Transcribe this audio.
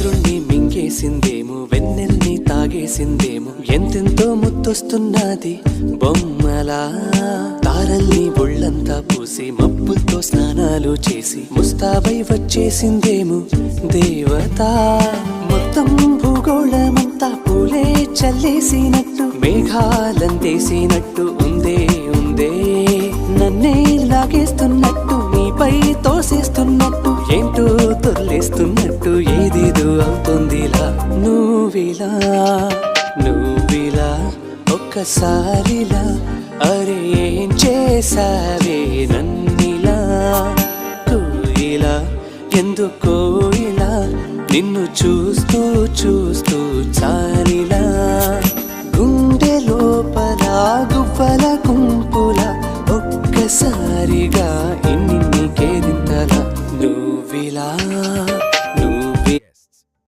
చంద్రుణ్ణి మింగేసిందేమో, వెన్నెల్ని తాగేసిందేమో, ఎంతెంతో ముద్దొస్తున్నది బొమ్మలా. తారల్ని ఒళ్ళంతా పూసి మబ్బులతో స్నానాలు చేసి ముస్తాబై వచ్చేసిందేమో దేవత. మొత్తం భూగోళమంతా పూలే చల్లేసినట్టు, మేఘాలందేసినట్టు ఉందే ఉందే. నన్నే లాగేస్తున్నట్టు, నీపై తోసేస్తున్నట్టు, ఏంటో తొల్లేస్తున్నట్టు, ఏదేదో అవుతుందిలా. నువ్విలా నువ్విలా ఒక్కసారిలా, అరే ఏం చేసావే నన్నిలా. కోయిలా ఎందుకో ఇలా, నిన్ను చూస్తూ చూస్తూ చాలిలా.